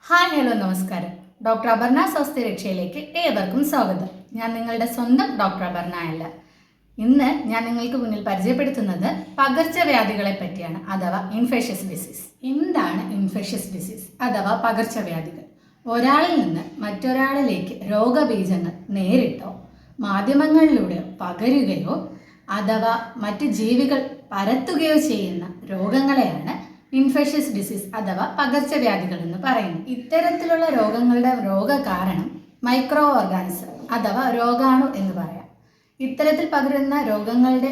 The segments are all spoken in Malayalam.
ഹായ് ഹലോ നമസ്കാരം. ഡോക്ടർ അപർണ സ്വാസ്ഥ്യരക്ഷയിലേക്ക് ഏവർക്കും സ്വാഗതം. ഞാൻ നിങ്ങളുടെ സ്വന്തം ഡോക്ടർ അപർണ അല്ല. ഇന്ന് ഞാൻ നിങ്ങൾക്ക് മുന്നിൽ പരിചയപ്പെടുത്തുന്നത് പകർച്ചവ്യാധികളെ പറ്റിയാണ്, അഥവാ ഇൻഫെഷ്യസ് ഡിസീസ്. എന്താണ് ഇൻഫെഷ്യസ് ഡിസീസ് അഥവാ പകർച്ചവ്യാധികൾ? ഒരാളിൽ നിന്ന് മറ്റൊരാളിലേക്ക് രോഗബീജങ്ങൾ നേരിട്ടോ മാധ്യമങ്ങളിലൂടെയോ പകരുകയോ അഥവാ മറ്റ് ജീവികൾ പരത്തുകയോ ചെയ്യുന്ന രോഗങ്ങളെയാണ് ഇൻഫെഷ്യസ് ഡിസീസ് അഥവാ പകർച്ചവ്യാധികൾ എന്ന് പറയുന്നു. ഇത്തരത്തിലുള്ള രോഗങ്ങളുടെ രോഗകാരണം മൈക്രോ ഓർഗാനിസം അഥവാ രോഗാണു എന്ന് പറയാം. ഇത്തരത്തിൽ പകരുന്ന രോഗങ്ങളുടെ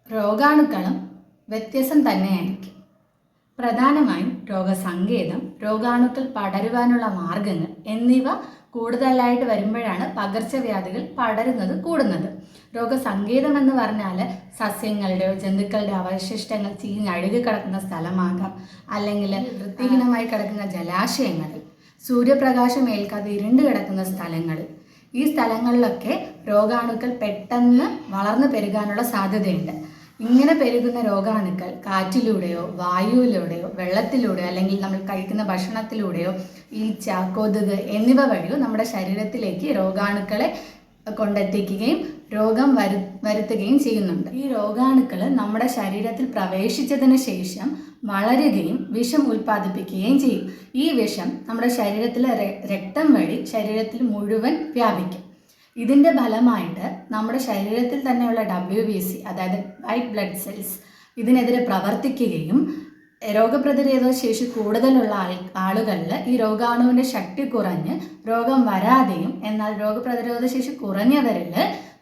രോഗാണുക്കളും വ്യത്യസ്തം തന്നെയായിരിക്കും. പ്രധാനമായും രോഗസങ്കേതം, രോഗാണുക്കൾ പടരുവാനുള്ള മാർഗങ്ങൾ എന്നിവ കൂടുതലായിട്ട് വരുമ്പോഴാണ് പകർച്ചവ്യാധികൾ കൂടുന്നത്. രോഗസങ്കേതം എന്ന് പറഞ്ഞാൽ സസ്യങ്ങളുടെയോ ജന്തുക്കളുടെ അവശിഷ്ടങ്ങൾ ചീഞ്ഞഴുകി കിടക്കുന്ന സ്ഥലമാകാം, അല്ലെങ്കിൽ വൃത്തിഹീനമായി കിടക്കുന്ന ജലാശയങ്ങളിൽ, സൂര്യപ്രകാശം ഏൽക്കാതെ ഇരുണ്ട് കിടക്കുന്ന സ്ഥലങ്ങളിൽ. ഈ സ്ഥലങ്ങളിലൊക്കെ രോഗാണുക്കൾ പെട്ടെന്ന് വളർന്നു പെരുകാനുള്ള സാധ്യതയുണ്ട്. ഇങ്ങനെ പെരുകുന്ന രോഗാണുക്കൾ കാറ്റിലൂടെയോ വായുവിലൂടെയോ വെള്ളത്തിലൂടെയോ അല്ലെങ്കിൽ നമ്മൾ കഴിക്കുന്ന ഭക്ഷണത്തിലൂടെയോ ഈച്ച, കൊതുക് എന്നിവ വഴിയോ നമ്മുടെ ശരീരത്തിലേക്ക് രോഗാണുക്കളെ കൊണ്ടെത്തിക്കുകയും രോഗം വരുത്തുകയും ചെയ്യുന്നുണ്ട്. ഈ രോഗാണുക്കൾ നമ്മുടെ ശരീരത്തിൽ പ്രവേശിച്ചതിന് ശേഷം വളരുകയും വിഷം ഉൽപ്പാദിപ്പിക്കുകയും ചെയ്യും. ഈ വിഷം നമ്മുടെ ശരീരത്തിലെ രക്തം വഴി ശരീരത്തിൽ മുഴുവൻ വ്യാപിക്കും. ഇതിൻ്റെ ഫലമായിട്ട് നമ്മുടെ ശരീരത്തിൽ തന്നെയുള്ള WBC അതായത് വൈറ്റ് ബ്ലഡ് സെൽസ് ഇതിനെതിരെ പ്രവർത്തിക്കുകയും രോഗപ്രതിരോധ ശേഷി കൂടുതലുള്ള ആളുകളിൽ ഈ രോഗാണുവിൻ്റെ ശക്തി കുറഞ്ഞ് രോഗം വരാതെയും എന്നാൽ രോഗപ്രതിരോധ ശേഷി കുറഞ്ഞവരിൽ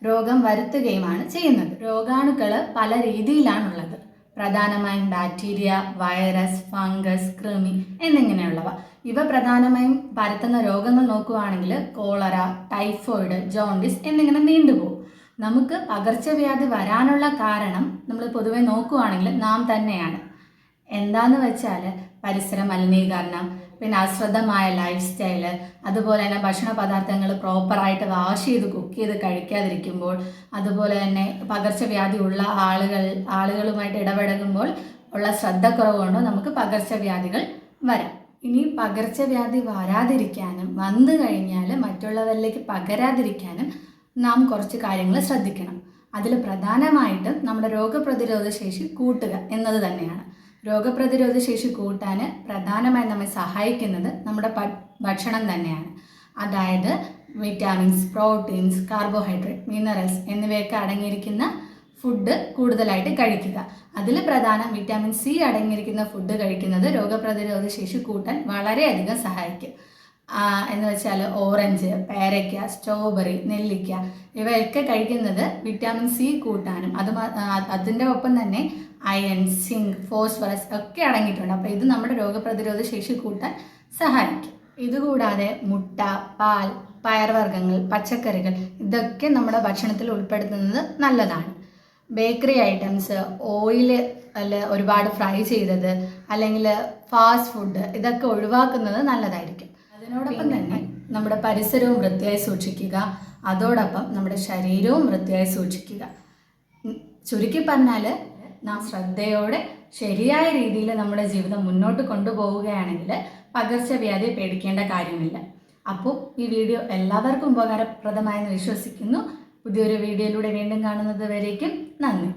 രോഗം വരുത്തുകയുമാണ് ചെയ്യുന്നത്. രോഗാണുക്കൾ പല രീതിയിലാണുള്ളത്. പ്രധാനമായും ബാക്ടീരിയ, വൈറസ്, ഫംഗസ്, കൃമി എന്നിങ്ങനെയുള്ളവ. ഇവ പ്രധാനമായും പരത്തുന്ന രോഗങ്ങൾ നോക്കുകയാണെങ്കിൽ കോളറ, ടൈഫോയിഡ്, ജോണ്ടിസ് എന്നിങ്ങനെ നീണ്ടുപോകും. നമുക്ക് പകർച്ചവ്യാധി വരാനുള്ള കാരണം നമ്മൾ പൊതുവെ നോക്കുകയാണെങ്കിൽ നാം തന്നെയാണ്. എന്താന്ന് വെച്ചാൽ പരിസര മലിനീകരണം, പിന്നെ അശ്രദ്ധമായ ലൈഫ് സ്റ്റൈല്, അതുപോലെ തന്നെ ഭക്ഷണ പദാർത്ഥങ്ങൾ പ്രോപ്പറായിട്ട് വാഷ് ചെയ്ത് കുക്ക് ചെയ്ത് കഴിക്കാതിരിക്കുമ്പോൾ, അതുപോലെ തന്നെ പകർച്ചവ്യാധി ഉള്ള ആളുകളുമായിട്ട് ഇടപഴകുമ്പോൾ ഉള്ള ശ്രദ്ധക്കുറവ് കൊണ്ട് നമുക്ക് പകർച്ചവ്യാധികൾ വരാം. ഇനി പകർച്ചവ്യാധി വരാതിരിക്കാനും വന്നു കഴിഞ്ഞാൽ മറ്റുള്ളവരിലേക്ക് പകരാതിരിക്കാനും നാം കുറച്ച് കാര്യങ്ങൾ ശ്രദ്ധിക്കണം. അതിൽ പ്രധാനമായിട്ടും നമ്മുടെ രോഗപ്രതിരോധ ശേഷി കൂട്ടുക എന്നത് തന്നെയാണ്. രോഗപ്രതിരോധ ശേഷി കൂട്ടാൻ പ്രധാനമായും നമ്മെ സഹായിക്കുന്നത് നമ്മുടെ ഭക്ഷണം തന്നെയാണ്. അതായത് വിറ്റാമിൻസ്, പ്രോട്ടീൻസ്, കാർബോഹൈഡ്രേറ്റ്, മിനറൽസ് എന്നിവയൊക്കെ അടങ്ങിയിരിക്കുന്ന ഫുഡ് കൂടുതലായിട്ട് കഴിക്കുക. അതിൽ പ്രധാനം വിറ്റാമിൻ C അടങ്ങിയിരിക്കുന്ന ഫുഡ് കഴിക്കുന്നത് രോഗപ്രതിരോധ ശേഷി കൂട്ടാൻ വളരെയധികം സഹായിക്കും. എന്ന് വെച്ചാൽ ഓറഞ്ച്, പേരയ്ക്ക, സ്ട്രോബെറി, നെല്ലിക്ക ഇവയൊക്കെ കഴിക്കുന്നത് വിറ്റാമിൻ C കൂട്ടാനും അതിൻ്റെ ഒപ്പം തന്നെ അയൺ, സിങ്ക്, ഫോസ്ഫറസ് ഒക്കെ അടങ്ങിയിട്ടുണ്ട്. അപ്പോൾ ഇത് നമ്മുടെ രോഗപ്രതിരോധ ശേഷി കൂട്ടാൻ സഹായിക്കും. ഇതുകൂടാതെ മുട്ട, പാൽ, പയർവർഗ്ഗങ്ങൾ, പച്ചക്കറികൾ ഇതൊക്കെ നമ്മുടെ ഭക്ഷണത്തിൽ ഉൾപ്പെടുത്തുന്നത് നല്ലതാണ്. ബേക്കറി ഐറ്റംസ്, ഒരുപാട് ഫ്രൈ ചെയ്തത് അല്ലെങ്കിൽ ഫാസ്റ്റ് ഫുഡ് ഇതൊക്കെ ഒഴിവാക്കുന്നത് നല്ലതായിരിക്കും. അതിനോടൊപ്പം തന്നെ നമ്മുടെ പരിസരവും വൃത്തിയായി സൂക്ഷിക്കുക, അതോടൊപ്പം നമ്മുടെ ശരീരവും വൃത്തിയായി സൂക്ഷിക്കുക. ചുരുക്കി പറഞ്ഞാൽ നാം ശ്രദ്ധയോടെ ശരിയായ രീതിയിൽ നമ്മുടെ ജീവിതം മുന്നോട്ട് കൊണ്ടുപോവുകയാണെങ്കിൽ പകർച്ചവ്യാധിയെ പേടിക്കേണ്ട കാര്യമില്ല. അപ്പോൾ ഈ വീഡിയോ എല്ലാവർക്കും ഉപകാരപ്രദമായെന്ന് വിശ്വസിക്കുന്നു. പുതിയൊരു വീഡിയോയിലൂടെ വീണ്ടും കാണുന്നത് വരേക്കും നന്ദി.